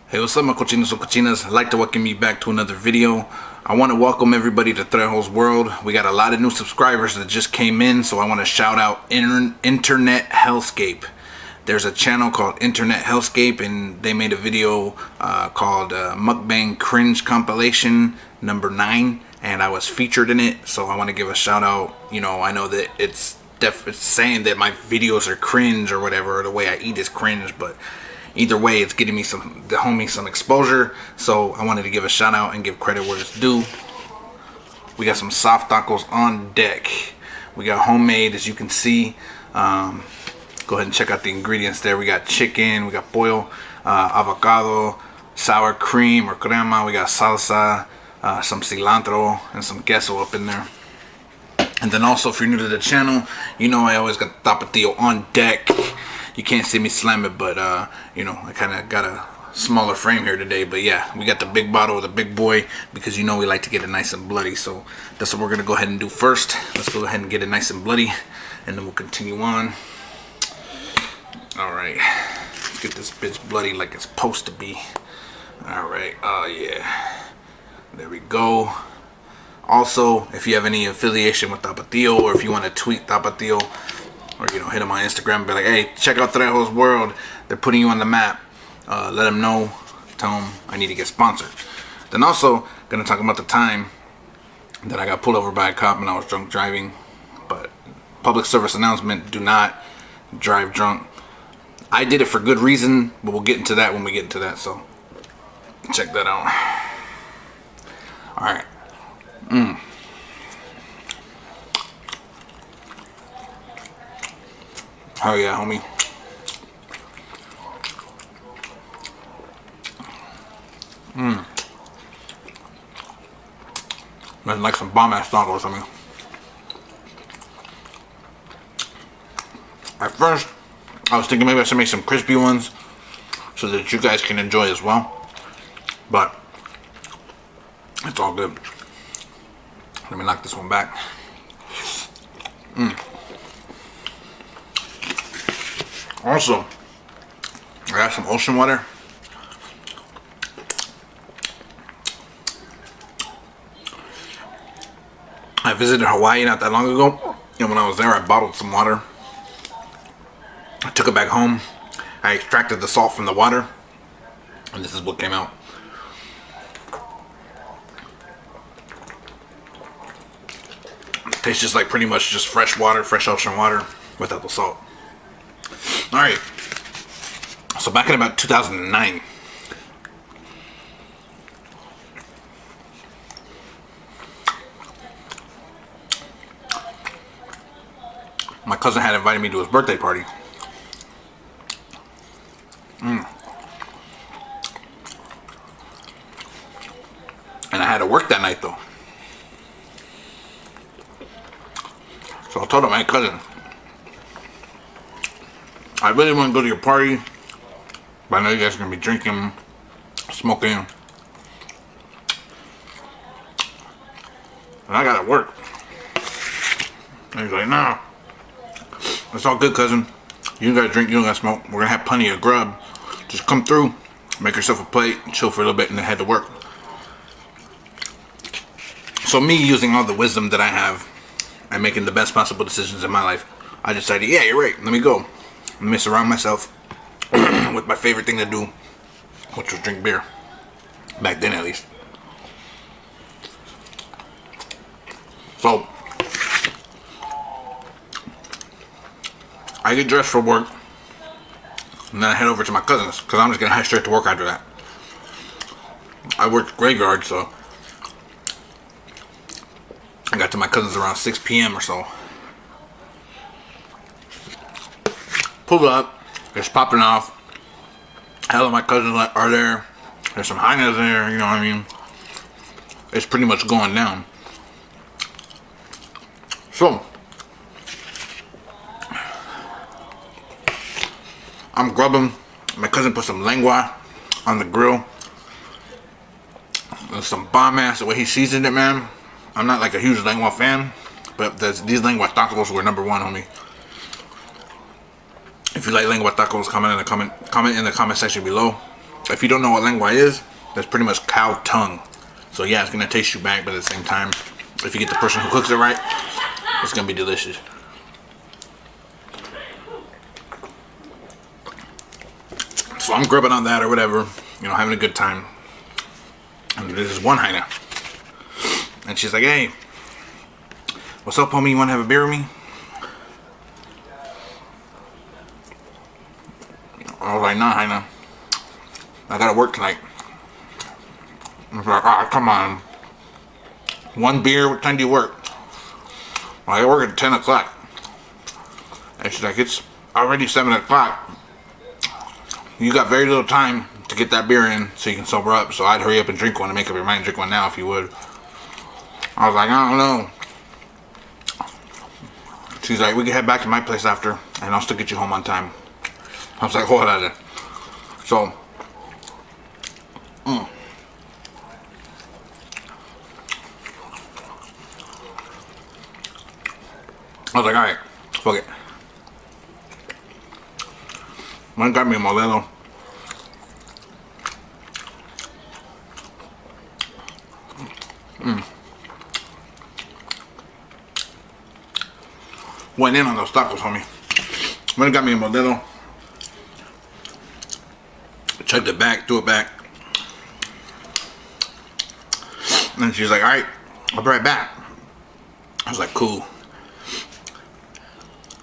Hey, what's up, my cochinos and cochinas? I'd like to welcome you back to another video. I want to welcome everybody to Trejo's world. We got a lot of new subscribers that just came in, so I want to shout out Internet Hellscape. There's a channel called Internet Hellscape, and they made a video called Mukbang Cringe Compilation number 9, and I was featured in it, so I want to give a shout out. You know, I know that it's saying that my videos are cringe or whatever, or the way I eat is cringe, but either way, it's getting me some exposure. So I wanted to give a shout out and give credit where it's due. We got some soft tacos on deck. We got homemade, as you can see. Go ahead and check out the ingredients there. We got chicken, we got pollo, avocado, sour cream or crema. We got salsa, some cilantro, and some queso up in there. And then also, if you're new to the channel, you know I always got tapatio on deck. You can't see me slam it, but you know, I kind of got a smaller frame here today. But yeah, we got the big bottle of the big boy, because you know we like to get it nice and bloody. So that's what we're gonna go ahead and do first. Let's go ahead and get it nice and bloody, and then we'll continue on. All right, let's get this bitch bloody like it's supposed to be. All right, oh yeah, there we go. Also, if you have any affiliation with Tapatio, or if you want to tweet Tapatio, or you know, hit them on Instagram and be like, hey, check out Trejo's world, they're putting you on the map. Let them know, tell them I need to get sponsored. Then also gonna talk about the time that I got pulled over by a cop and I was drunk driving. But public service announcement: do not drive drunk. I did it for good reason, but we'll get into that when we get into that, so check that out. All right. Hell yeah, homie. Nothing like some bomb ass tacos, I mean. At first, I was thinking maybe I should make some crispy ones so that you guys can enjoy as well. But it's all good. Let me knock this one back. Also, I got some ocean water. I visited Hawaii not that long ago, and when I was there, I bottled some water. I took it back home. I extracted the salt from the water, and this is what came out. It tastes just like pretty much just fresh water, fresh ocean water without the salt. Alright, so back in about 2009, my cousin had invited me to his birthday party. And I had to work that night though. So I told him, hey cousin, I really want to go to your party, but I know you guys are going to be drinking, smoking, and I got to work. And he's like, nah, it's all good, cousin. You don't got to drink, you don't got to smoke. We're going to have plenty of grub. Just come through, make yourself a plate, chill for a little bit, and then head to work. So me, using all the wisdom that I have and making the best possible decisions in my life, I decided, yeah, you're right, let me go. Let me surround myself with my favorite thing to do, which was drink beer. Back then, at least. So I get dressed for work, and then I head over to my cousin's, because I'm just going to head straight to work after that. I worked graveyard, so I got to my cousin's around 6 p.m. or so. Pulled up, it's popping off. Hell of my cousins are there. There's some hyenas there, you know what I mean? It's pretty much going down. So I'm grubbing. My cousin put some lengua on the grill. And some bomb ass, the way he seasoned it, man. I'm not like a huge lengua fan, but these lengua tacos were number one, homie. If you like lengua tacos, comment in the comment section below. If you don't know what lengua is, that's pretty much cow tongue. So yeah, it's gonna taste you back, but at the same time, if you get the person who cooks it right, it's gonna be delicious. So I'm grubbing on that or whatever, you know, having a good time. And there's this one hyena, and she's like, "Hey, what's up, homie? You wanna have a beer with me?" I was like, "Nah, hyena, I gotta work tonight." I was like, "Ah, come on. One beer, what time do you work?" Well, I work at 10 o'clock. And she's like, "It's already 7 o'clock. You got very little time to get that beer in so you can sober up. So I'd hurry up and drink one and make up your mind and drink one now if you would." I was like, "I don't know." She's like, "We can head back to my place after and I'll still get you home on time." I was like, "Hold on." So, I was like, "Alright, fuck it." One got me a Modelo. Went in on those tacos, homie. One got me a Modelo. Chugged it back, threw it back. And she's like, "Alright, I'll be right back." I was like, "Cool."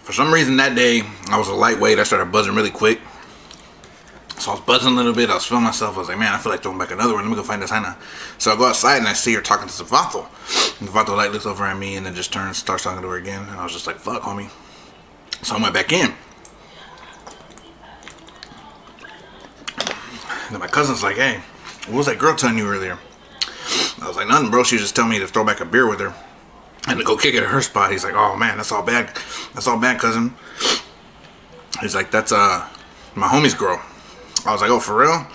For some reason that day, I was a lightweight. I started buzzing really quick. So I was buzzing a little bit. I was feeling myself. I was like, "Man, I feel like throwing back another one. Let me go find this hyena." So I go outside and I see her talking to the vato. And the vato like looks over at me and then just turns, starts talking to her again. And I was just like, "Fuck, homie." So I went back in. And then my cousin's like, "Hey, what was that girl telling you earlier?" I was like, "Nothing, bro. She was just telling me to throw back a beer with her and to go kick it at her spot." He's like, "Oh man, that's all bad. That's all bad, cousin." He's like, "That's my homie's girl." I was like, "Oh, for real?"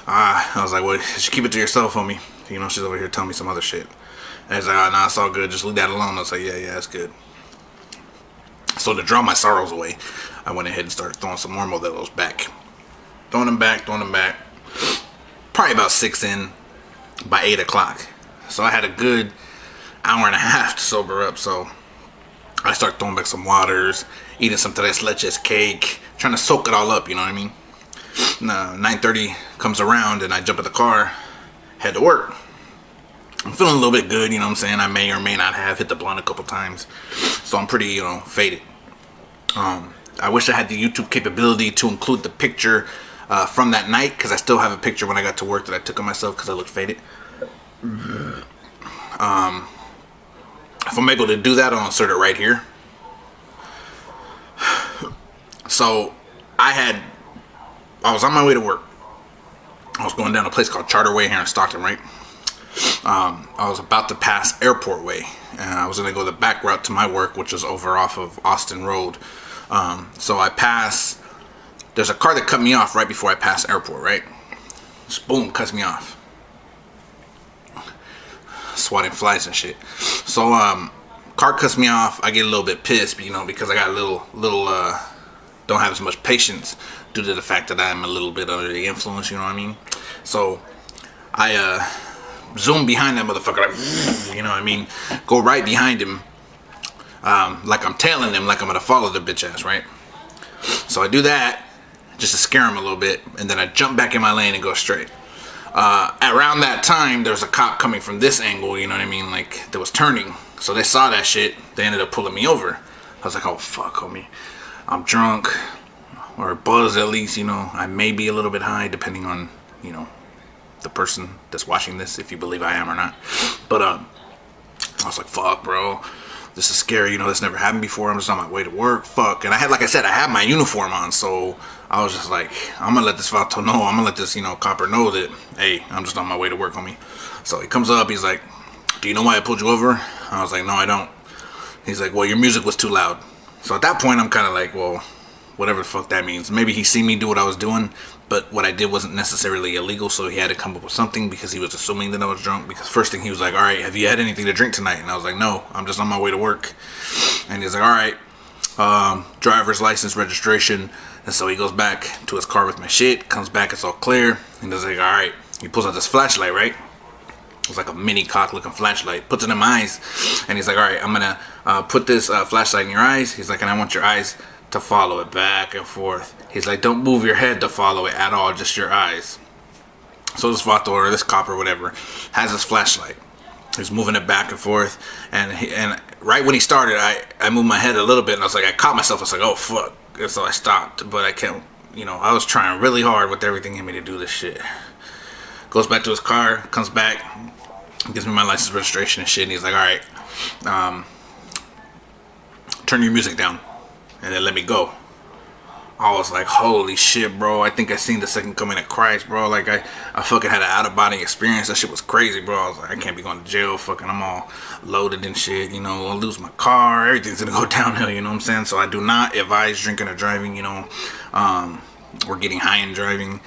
I was like, "Well, you should keep it to yourself, homie. You know, she's over here telling me some other shit." And he's like, "Oh, nah, it's all good. Just leave that alone." I was like, yeah, that's good." So to draw my sorrows away, I went ahead and started throwing some more Modelos back. Throwing them back. Probably about 6 in by 8 o'clock. So I had a good hour and a half to sober up. So I start throwing back some waters, eating some tres leches cake, trying to soak it all up, you know what I mean? 9:30 comes around and I jump in the car, head to work. I'm feeling a little bit good, you know what I'm saying? I may or may not have hit the blunt a couple times. So I'm pretty, you know, faded. I wish I had the YouTube capability to include the picture from that night, because I still have a picture when I got to work that I took of myself because I looked faded. If I'm able to do that, I'll insert it right here. So I was on my way to work. I was going down a place called Charterway here in Stockton, right? I was about to pass Airport Way, and I was going to go the back route to my work, which is over off of Austin Road. So I pass. There's a car that cut me off right before I pass Airport, right? Just boom, cuts me off. Swatting flies and shit. So car cuts me off. I get a little bit pissed, you know, because I got a little don't have as much patience due to the fact that I'm a little bit under the influence, you know what I mean? So I zoom behind that motherfucker, like, you know what I mean? Go right behind him, like I'm tailing him, like I'm gonna follow the bitch ass, right? So I do that just to scare him a little bit, and then I jump back in my lane and go straight. Around that time, there was a cop coming from this angle, you know what I mean? Like, that was turning. So they saw that shit. They ended up pulling me over. I was like, "Oh, fuck, homie. I'm drunk, or buzzed at least, you know. I may be a little bit high, depending on, you know, the person that's watching this, if you believe I am or not." But I was like, "Fuck, bro. This is scary, you know, this never happened before. I'm just on my way to work. Fuck." And I had, like I said, I had my uniform on, so I was just like, I'm gonna let this vato know. I'm gonna let this, you know, copper know that, hey, I'm just on my way to work, homie. So he comes up, he's like, "Do you know why I pulled you over?" I was like, "No, I don't." He's like, "Well, your music was too loud." So at that point, I'm kind of like, well, whatever the fuck that means. Maybe he seen me do what I was doing, but what I did wasn't necessarily illegal, so he had to come up with something because he was assuming that I was drunk. Because first thing he was like, "All right, have you had anything to drink tonight?" And I was like, "No, I'm just on my way to work." And he's like, "All right, driver's license, registration. And so he goes back to his car with my shit, comes back, it's all clear. And he's like, all right. He pulls out this flashlight, right? It's like a mini cock looking flashlight, puts it in my eyes. And he's like, all right, I'm gonna put this flashlight in your eyes. He's like, and I want your eyes to follow it back and forth. He's like, don't move your head to follow it at all, just your eyes. So this vato, or this cop or whatever, has this flashlight. He's moving it back and forth, and right when he started, I moved my head a little bit, and I was like, I caught myself. I was like, oh fuck, and so I stopped, but I can't, I was trying really hard with everything in me to do this shit. Goes back to his car, comes back, gives me my license, registration and shit, and he's like, all right, turn your music down, and then let me go. I was like, holy shit, bro. I think I seen the second coming of Christ, bro. Like, I fucking had an out-of-body experience. That shit was crazy, bro. I was like, I can't be going to jail. Fucking, I'm all loaded and shit, I'll lose my car. Everything's gonna go downhill, you know what I'm saying? So I do not advise drinking or driving, or getting high and driving.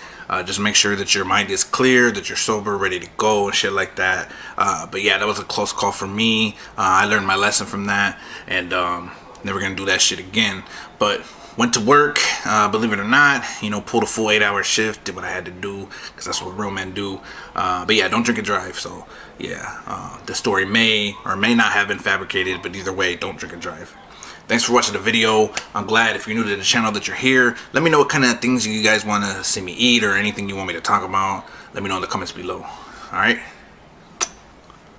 Just make sure that your mind is clear, that you're sober, ready to go, and shit like that. But yeah, that was a close call for me. I learned my lesson from that, and never gonna do that shit again. But went to work, believe it or not, pulled a full 8-hour shift, did what I had to do, because that's what real men do. But yeah, don't drink and drive. So yeah, the story may or may not have been fabricated, but either way, don't drink and drive. Thanks for watching the video. I'm glad if you're new to the channel that you're here. Let me know what kind of things you guys want to see me eat or anything you want me to talk about. Let me know in the comments below. All right.